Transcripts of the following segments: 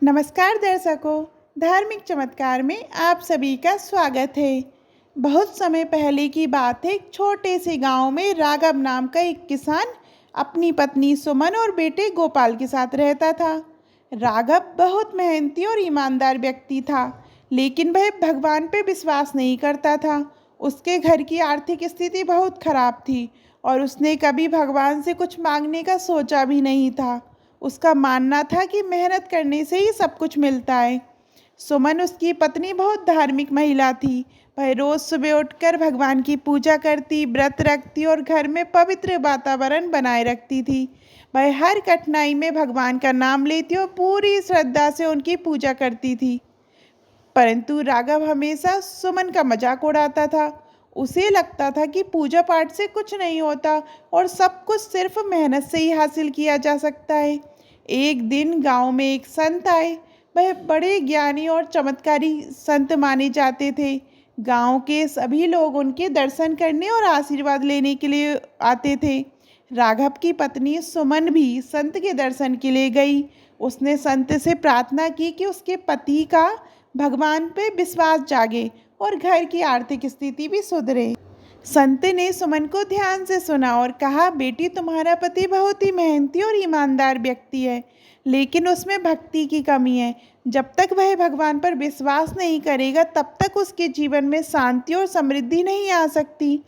नमस्कार दर्शकों, धार्मिक चमत्कार में आप सभी का स्वागत है। बहुत समय पहले की बात है, एक छोटे से गांव में राघव नाम का एक किसान अपनी पत्नी सुमन और बेटे गोपाल के साथ रहता था। राघव बहुत मेहनती और ईमानदार व्यक्ति था, लेकिन वह भगवान पे विश्वास नहीं करता था। उसके घर की आर्थिक स्थिति बहुत खराब थी और उसने कभी भगवान से कुछ मांगने का सोचा भी नहीं था। उसका मानना था कि मेहनत करने से ही सब कुछ मिलता है। सुमन उसकी पत्नी बहुत धार्मिक महिला थी। वह रोज सुबह उठकर भगवान की पूजा करती, व्रत रखती और घर में पवित्र वातावरण बनाए रखती थी। वह हर कठिनाई में भगवान का नाम लेती और पूरी श्रद्धा से उनकी पूजा करती थी। परंतु राघव हमेशा सुमन का मजाक उड़ाता था। उसे लगता था कि पूजा पाठ से कुछ नहीं होता और सब कुछ सिर्फ मेहनत से ही हासिल किया जा सकता है। एक दिन गांव में एक संत आए। वह बड़े ज्ञानी और चमत्कारी संत माने जाते थे। गांव के सभी लोग उनके दर्शन करने और आशीर्वाद लेने के लिए आते थे। राघव की पत्नी सुमन भी संत के दर्शन के लिए गई। उसने संत से प्रार्थना की कि उसके पति का भगवान पे विश्वास जागे और घर की आर्थिक स्थिति भी सुधरे। संत ने सुमन को ध्यान से सुना और कहा, बेटी, तुम्हारा पति बहुत ही मेहनती और ईमानदार व्यक्ति है, लेकिन उसमें भक्ति की कमी है। जब तक वह भगवान पर विश्वास नहीं करेगा, तब तक उसके जीवन में शांति और समृद्धि नहीं आ सकती।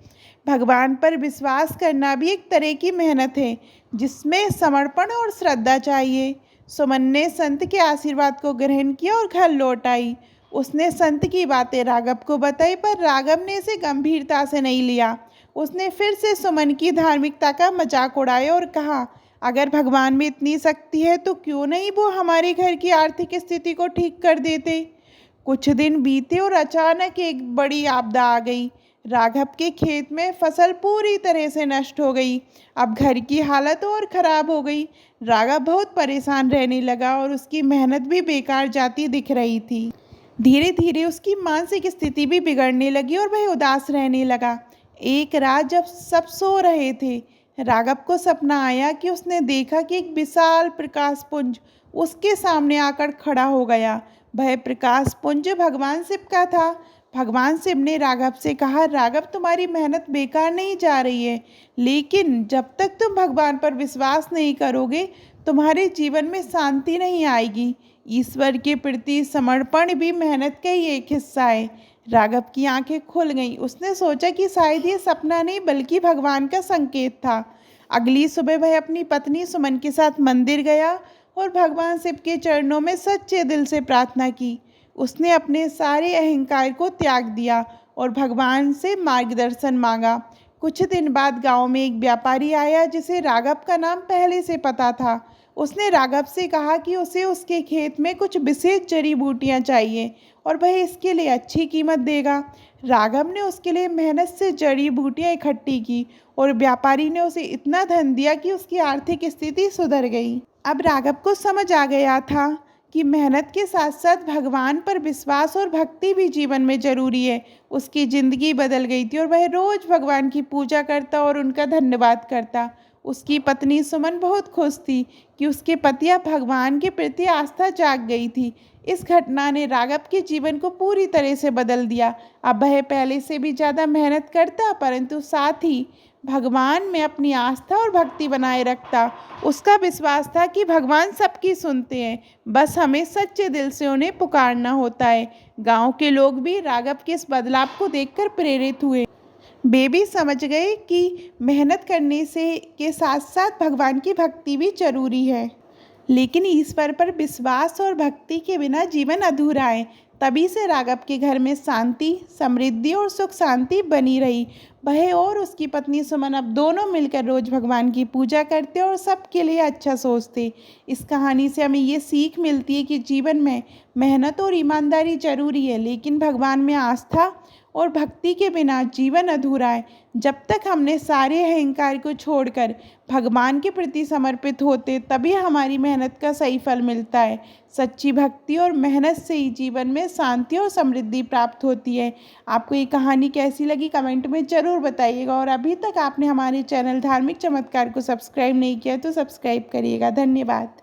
भगवान पर विश्वास करना भी एक तरह की मेहनत है, जिसमें समर्पण और श्रद्धा चाहिए। सुमन ने संत के आशीर्वाद को ग्रहण किया और घर लौट आई। उसने संत की बातें राघव को बताई, पर राघव ने इसे गंभीरता से नहीं लिया। उसने फिर से सुमन की धार्मिकता का मजाक उड़ाया और कहा, अगर भगवान में इतनी शक्ति है तो क्यों नहीं वो हमारे घर की आर्थिक स्थिति को ठीक कर देते। कुछ दिन बीते और अचानक एक बड़ी आपदा आ गई। राघव के खेत में फसल पूरी तरह से नष्ट हो गई। अब घर की हालत और खराब हो गई। राघव बहुत परेशान रहने लगा और उसकी मेहनत भी बेकार जाती दिख रही थी। धीरे धीरे उसकी मानसिक स्थिति भी बिगड़ने लगी और वह उदास रहने लगा। एक रात जब सब सो रहे थे, राघव को सपना आया कि उसने देखा कि एक विशाल प्रकाश पुंज उसके सामने आकर खड़ा हो गया। वह प्रकाश पुंज भगवान शिव का था। भगवान शिव ने राघव से कहा, राघव, तुम्हारी मेहनत बेकार नहीं जा रही है, लेकिन जब तक तुम भगवान पर विश्वास नहीं करोगे, तुम्हारे जीवन में शांति नहीं आएगी। ईश्वर के प्रति समर्पण भी मेहनत का ही एक हिस्सा है। राघव की आंखें खुल गईं। उसने सोचा कि शायद ये सपना नहीं बल्कि भगवान का संकेत था। अगली सुबह वह अपनी पत्नी सुमन के साथ मंदिर गया और भगवान शिव के चरणों में सच्चे दिल से प्रार्थना की। उसने अपने सारे अहंकार को त्याग दिया और भगवान से मार्गदर्शन मांगा। कुछ दिन बाद गांव में एक व्यापारी आया जिसे राघव का नाम पहले से पता था। उसने राघव से कहा कि उसे उसके खेत में कुछ विशेष जड़ी बूटियाँ चाहिए और वह इसके लिए अच्छी कीमत देगा। राघव ने उसके लिए मेहनत से जड़ी बूटियाँ इकट्ठी की और व्यापारी ने उसे इतना धन दिया कि उसकी आर्थिक स्थिति सुधर गई। अब राघव को समझ आ गया था कि मेहनत के साथ साथ भगवान पर विश्वास और भक्ति भी जीवन में जरूरी है। उसकी ज़िंदगी बदल गई थी और वह रोज़ भगवान की पूजा करता और उनका धन्यवाद करता। उसकी पत्नी सुमन बहुत खुश थी कि उसके पति अब भगवान के प्रति आस्था जाग गई थी। इस घटना ने राघव के जीवन को पूरी तरह से बदल दिया। अब वह पहले से भी ज़्यादा मेहनत करता, परंतु साथ ही भगवान में अपनी आस्था और भक्ति बनाए रखता। उसका विश्वास था कि भगवान सबकी सुनते हैं, बस हमें सच्चे दिल से उन्हें पुकारना होता है। गांव के लोग भी राघव के इस बदलाव को देखकर प्रेरित हुए। वे भी समझ गए कि मेहनत करने से के साथ साथ भगवान की भक्ति भी जरूरी है, लेकिन ईश्वर पर विश्वास और भक्ति के बिना जीवन अधूरा है। तभी से राघव के घर में शांति, समृद्धि और सुख शांति बनी रही। वह और उसकी पत्नी सुमन अब दोनों मिलकर रोज भगवान की पूजा करते और सबके लिए अच्छा सोचते। इस कहानी से हमें ये सीख मिलती है कि जीवन में मेहनत और ईमानदारी जरूरी है, लेकिन भगवान में आस्था और भक्ति के बिना जीवन अधूरा है। जब तक हमने सारे अहंकार को छोड़कर भगवान के प्रति समर्पित होते, तभी हमारी मेहनत का सही फल मिलता है। सच्ची भक्ति और मेहनत से ही जीवन में शांति और समृद्धि प्राप्त होती है। आपको ये कहानी कैसी लगी कमेंट में ज़रूर बताइएगा, और अभी तक आपने हमारे चैनल धार्मिक चमत्कार को सब्सक्राइब नहीं किया तो सब्सक्राइब करिएगा। धन्यवाद।